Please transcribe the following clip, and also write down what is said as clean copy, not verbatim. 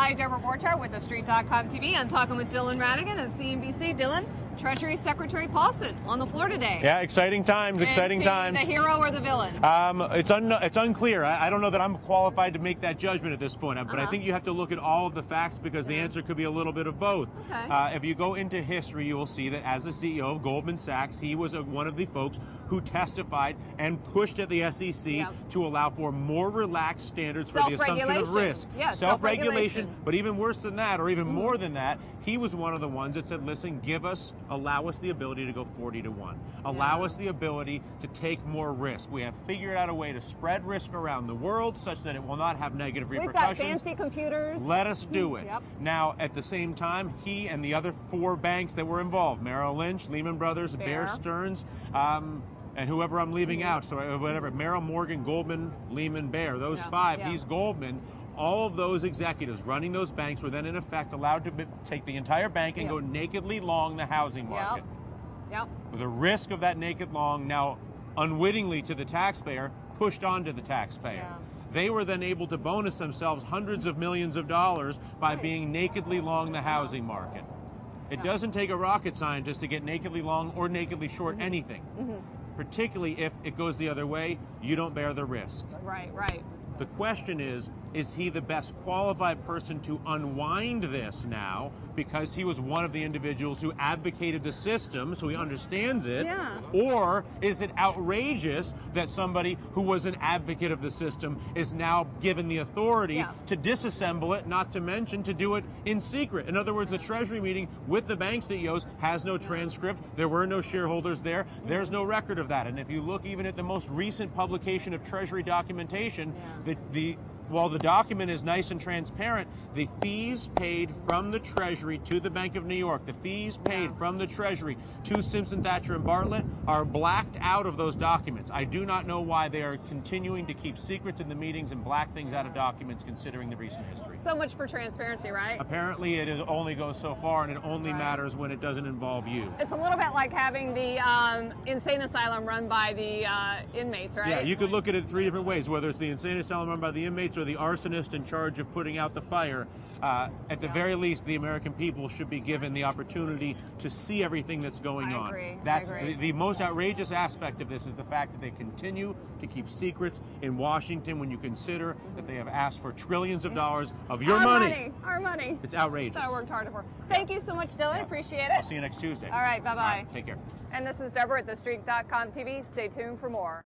Hi, Deborah Borchardt with TheStreet.com TV. I'm talking with Dylan Radigan of CNBC. Dylan, Treasury Secretary Paulson on the floor today. Yeah, exciting times, exciting times. The hero or the villain? It's unclear. I don't know that I'm qualified to make that judgment at this point, but I think you have to look at all of the facts because the answer could be a little bit of both. Okay. If you go into history, you will see that as the CEO of Goldman Sachs, he was one of the folks who testified and pushed at the SEC to allow for more relaxed standards for the assumption of risk. Yes, self-regulation. But even worse than that, or even more than that, he was one of the ones that said, listen, allow us the ability to go 40-1. Allow us the ability to take more risk. We have figured out a way to spread risk around the world such that it will not have negative repercussions. We've got fancy computers. Let us do it. Now, at the same time, he and the other 4 banks that were involved, Merrill Lynch, Lehman Brothers, Bear Stearns, and whoever I'm leaving out, so whatever, Merrill, Morgan, Goldman, Lehman, Bear, those 5, he's Goldman. All of those executives running those banks were then in effect allowed to take the entire bank and go nakedly long the housing market. The risk of that naked long now unwittingly to the taxpayer pushed onto the taxpayer. They were then able to bonus themselves hundreds of millions of dollars by being nakedly long the housing market. It doesn't take a rocket scientist to get nakedly long or nakedly short anything. Particularly if it goes the other way, you don't bear the risk. Right. The question is he the best qualified person to unwind this now because he was one of the individuals who advocated the system, so he understands it? Or is it outrageous that somebody who was an advocate of the system is now given the authority to disassemble it, not to mention to do it in secret? In other words, the Treasury meeting with the bank CEOs has no transcript. There were no shareholders there. There's no record of that. And if you look even at the most recent publication of Treasury documentation, while the document is nice and transparent, the fees paid from the Treasury to the Bank of New York, the fees paid from the Treasury to Simpson, Thacher, and Bartlett are blacked out of those documents. I do not know why they are continuing to keep secrets in the meetings and black things out of documents considering the recent history. So much for transparency, right? Apparently it only goes so far, and it only matters when it doesn't involve you. It's a little bit like having the insane asylum run by the inmates, right? Yeah, you could look at it 3 different ways, whether it's the insane asylum run by the inmates or the arsonist in charge of putting out the fire. At the very least, the American people should be given the opportunity to see everything that's going on. That's the most outrageous aspect of this is the fact that they continue to keep secrets in Washington when you consider that they have asked for trillions of dollars of your money. Our money. It's outrageous. That I worked hard for. Thank you so much, Dylan. Appreciate it. I'll see you next Tuesday. All right, bye-bye. Take care. And this is Deborah at TheStreet.com TV. Stay tuned for more.